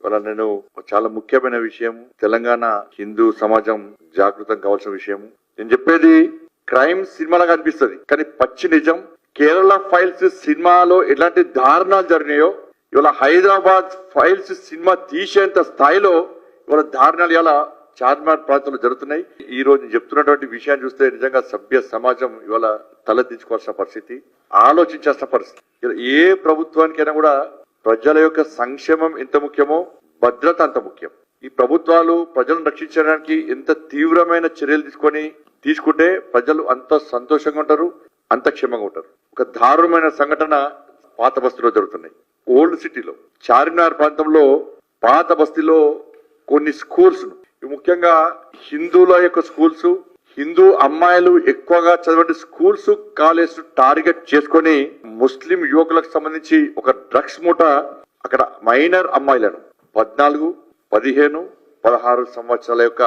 ఇవాళ నేను చాలా ముఖ్యమైన విషయం, తెలంగాణ హిందూ సమాజం జాగృతం కావాల్సిన విషయం. నేను చెప్పేది క్రైమ్ సినిమాలాగా అనిపిస్తుంది, కానీ పచ్చి నిజం. కేరళ ఫైల్స్ సినిమాలో ఎలాంటి దారుణాలు జరిగినాయో ఇవాళ హైదరాబాద్ ఫైల్స్ సినిమా తీసేంత స్థాయిలో ఇవాళ దారుణాలు ఇలా చార్మినార్ ప్రాంతంలో జరుగుతున్నాయి. ఈ రోజు చెప్తున్నటువంటి విషయాన్ని చూస్తే నిజంగా సభ్య సమాజం ఇవాళ తలదించుకోవాల్సిన పరిస్థితి, ఆలోచించాల్సిన పరిస్థితి. ఏ ప్రభుత్వానికైనా కూడా ప్రజల యొక్క సంక్షేమం ఎంత ముఖ్యమో భద్రత అంత ముఖ్యం. ఈ ప్రభుత్వాలు ప్రజలను రక్షించడానికి ఎంత తీవ్రమైన చర్యలు తీసుకుంటే ప్రజలు అంత సంతోషంగా ఉంటారు, అంత క్షేమంగా ఉంటారు. ఒక దారుణమైన సంఘటన పాత బస్తీలో జరుగుతున్నాయి. ఓల్డ్ సిటీలో చార్మినార్ ప్రాంతంలో పాత బస్తీలో కొన్ని స్కూల్స్, ముఖ్యంగా హిందువుల యొక్క స్కూల్స్, హిందూ అమ్మాయిలు ఎక్కువగా చదివే స్కూల్స్ కాలేజ్ టార్గెట్ చేసుకొని ముస్లిం యువకులకు సంబంధించి ఒక డ్రగ్స్ మూట అక్కడ మైనర్ అమ్మాయిలను 14, 15, 16 సంవత్సరాల యొక్క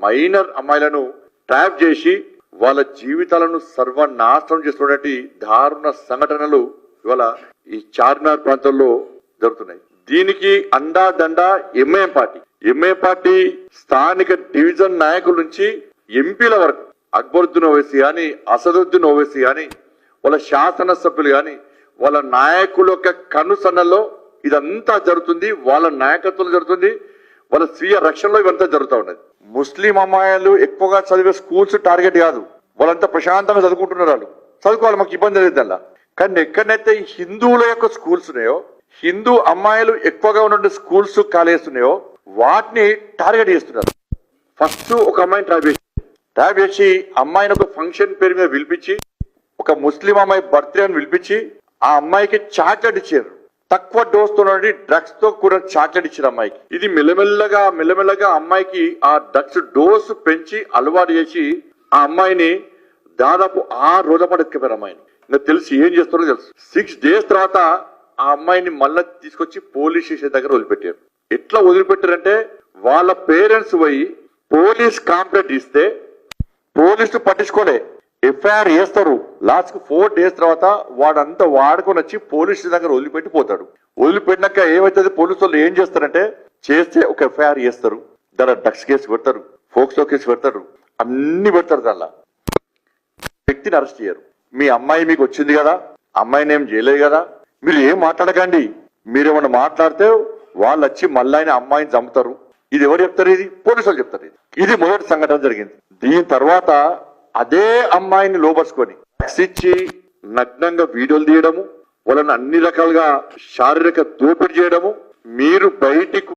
మైనర్ అమ్మాయిలను ట్రాప్ చేసి వాళ్ళ జీవితాలను సర్వనాశనం చేస్తున్నటువంటి దారుణ సంఘటనలు ఇవాళ ఈ చార్మినార్ ప్రాంతంలో జరుగుతున్నాయి. దీనికి అండాదండా ఎంఐఎం పార్టీ స్థానిక డివిజన్ నాయకుల నుంచి ఎంపీల వరకు అక్బరుద్దీన్ ఓవైసీ కానీ, అసదుద్దీన్ ఓవైసీ కానీ, వాళ్ళ శాసనసభ్యులు కానీ, వాళ్ళ నాయకుల యొక్క కనుసన్నల్లో ఇదంతా జరుగుతుంది. వాళ్ళ నాయకత్వంలో జరుగుతుంది, వాళ్ళ స్వీయ రక్షణలో ఇవంతా జరుగుతూ ఉన్నది. ముస్లిం అమ్మాయిలు ఎక్కువగా చదివే స్కూల్స్ టార్గెట్ కాదు, వాళ్ళంతా ప్రశాంతంగా చదువుకుంటున్నారు. వాళ్ళు చదువుకోవాలి, మాకు ఇబ్బంది లేదల్లా. కానీ ఎక్కడైతే హిందువుల యొక్క స్కూల్స్ ఉన్నాయో, హిందూ అమ్మాయిలు ఎక్కువగా ఉన్న స్కూల్స్ కాలేజెస్ ఉన్నాయో వాటిని టార్గెట్ చేస్తున్నారు. ఫస్ట్ ఒక అమ్మాయిని ట్రాప్ చేసి అమ్మాయిని ఒక ఫంక్షన్ పేరు మీద పిలిపించి, ఒక ముస్లిం అమ్మాయి బర్త్డే అని పిలిపించి ఆ అమ్మాయికి చాక్లెట్ ఇచ్చారు. తక్కువ డోస్ తో డ్రగ్స్ తో కూడా చాక్లెట్ ఇచ్చారు అమ్మాయికి. ఇది మెల్లమెల్లగా అమ్మాయికి ఆ డ్రగ్స్ డోస్ పెంచి అలవాటు చేసి ఆ అమ్మాయిని దాదాపు 6 రోజుల పాటు ఎత్తుకెళ్లారు. అమ్మాయిని నాకు తెలిసి ఏం చేస్తారో తెలుసు. 6 days తర్వాత ఆ అమ్మాయిని మళ్ళా తీసుకొచ్చి పోలీస్ స్టేషన్ దగ్గర వదిలిపెట్టారు. ఎట్లా వదిలిపెట్టారంటే వాళ్ళ పేరెంట్స్ పోయి పోలీస్ కంప్లైంట్ ఇస్తే పోలీసులు పట్టించుకోలే, ఎఫ్ఐఆర్ చేస్తారు. లాస్ట్ 4 days తర్వాత వాడంతా వాడుకొని వచ్చి పోలీస్ దగ్గర వదిలిపెట్టి పోతాడు. వదిలిపెట్టినాక ఏమైతుంది, పోలీసు వాళ్ళు ఏం చేస్తారంటే చేస్తే ఒక ఎఫ్ఐఆర్ చేస్తారు, దాని డ్రగ్స్ కేసు పెడతారు, ఫోక్సో కేసు పెడతారు, అన్ని పెడతారు. దానిలో వ్యక్తిని అరెస్ట్ చేయరు. మీ అమ్మాయి మీకు వచ్చింది కదా, అమ్మాయిని ఏం చేయలేదు కదా, మీరు ఏం మాట్లాడకండి. మీరేమన్నా మాట్లాడితే వాళ్ళు వచ్చి మళ్ళీ అమ్మాయిని చంపుతారు. ఇది ఎవరు చెప్తారు? ఇది పోలీసు వాళ్ళు చెప్తారు. ఇది మొదటి సంఘటన జరిగింది. దీని తర్వాత అదే అమ్మాయిని లోపరుచుకొని ఇచ్చి నగ్నంగా వీడియోలు తీయడము, వాళ్ళని అన్ని రకాలుగా శారీరక దోపిడీ చేయడము, మీరు బయటికి